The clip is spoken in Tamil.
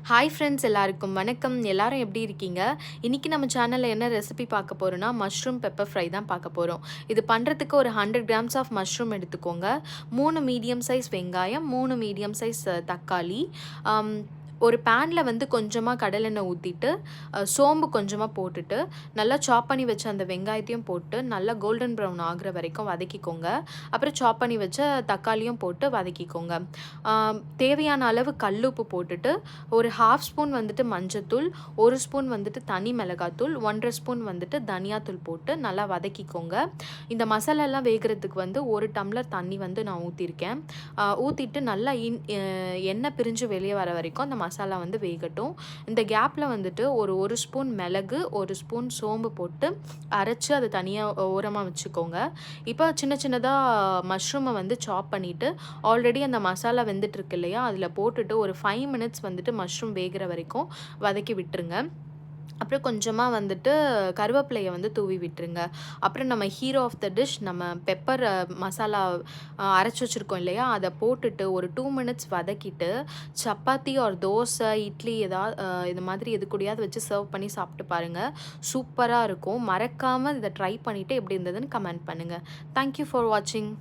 ஹாய் ஃப்ரெண்ட்ஸ் எல்லாருக்கும் வணக்கம். எல்லாரும் எப்படி இருக்கீங்க? இன்னைக்கு நம்ம சேனல்ல என்ன ரெசிபி பார்க்க போறோம்னா, மஷ்ரூம் பெப்பர் ஃப்ரை தான் பார்க்க போறோம். இது பண்றதுக்கு ஒரு 100 கிராம்ஸ் ஆஃப் மஷ்ரூம் எடுத்துக்கோங்க. 3 மீடியம் சைஸ் வெங்காயம், 3 மீடியம் சைஸ் தக்காளி, அம் ஒரு பேன்ல வந்து கொஞ்சமா கடலெண்ணெய் ஊத்திட்டு, சோம்பு கொஞ்சமா போட்டுட்டு, நல்லா சாப் பண்ணி வச்ச அந்த வெங்காயத்தையும் போட்டு, நல்லா கோல்டன் ப்ரவுன் ஆகுற வரைக்கும் வதக்கிக்கோங்க. அப்புறம் சாப் பண்ணி வச்ச தக்காளியும் போட்டு வதக்கிக்கோங்க. தேவையான அளவு கல்லுப்பு போட்டுட்டு, ஒரு 1/2 ஸ்பூன் வந்துட்டு மஞ்சத்தூள், 1 ஸ்பூன் வந்துட்டு தனி மிளகாத்தூள், 1 1/2 ஸ்பூன் வந்துட்டு தனியாத்தூள் போட்டு நல்லா வதக்கிக்கோங்க. இந்த மசாலாலாம் வேகுறதுக்கு வந்து 1 டம்ளர் தண்ணி வந்து நான் ஊத்தியிருக்கேன். ஊத்திட்டு நல்லா எண்ணெய் பிரிஞ்சு வெளிய வர வரைக்கும் அந்த மசாலா வந்து வேகட்டும். இந்த கேப்ல வந்துட்டு ஒரு 1 ஸ்பூன் மிளகு, 1 ஸ்பூன் சோம்பு போட்டு அரைச்சு அத தனியா ஓரமா வச்சுக்கோங்க. இப்போ சின்ன சின்னதா மஷ்ரூம வந்து சாப் பண்ணிட்டு, ஆல்ரெடி அந்த மசாலா வெந்துட்டுருக்கு இல்லையா, அதில போட்டுட்டு ஒரு 5 மினிட்ஸ் வந்துட்டு மஷ்ரூம் வேகுற வரைக்கும் வதக்கி விட்டுருங்க. அப்புறம் கொஞ்சமா வந்துட்டு கருவேப்பிலைய வந்து தூவி விட்டுருங்க. அப்புறம் நம்ம ஹீரோ ஆஃப் த டிஷ் நம்ம பெப்பர் மசாலா அரைச்சு வச்சிருக்கோம் இல்லையா, அத போட்டுட்டு ஒரு 2 மினிட்ஸ் வதக்கிட்டு, சப்பாத்தி ஆர் தோசை, இட்லி இது மாதிரி எது கூடயாவது வச்சு சர்வ் பண்ணி சாப்பிட்டு பாருங்க. சூப்பரா இருக்கும். மறக்காம இத ட்ரை பண்ணிட்டு எப்படி இருந்ததுன்னு கமெண்ட் பண்ணுங்க. தேங்க் யூ ஃபார் வாட்சிங்.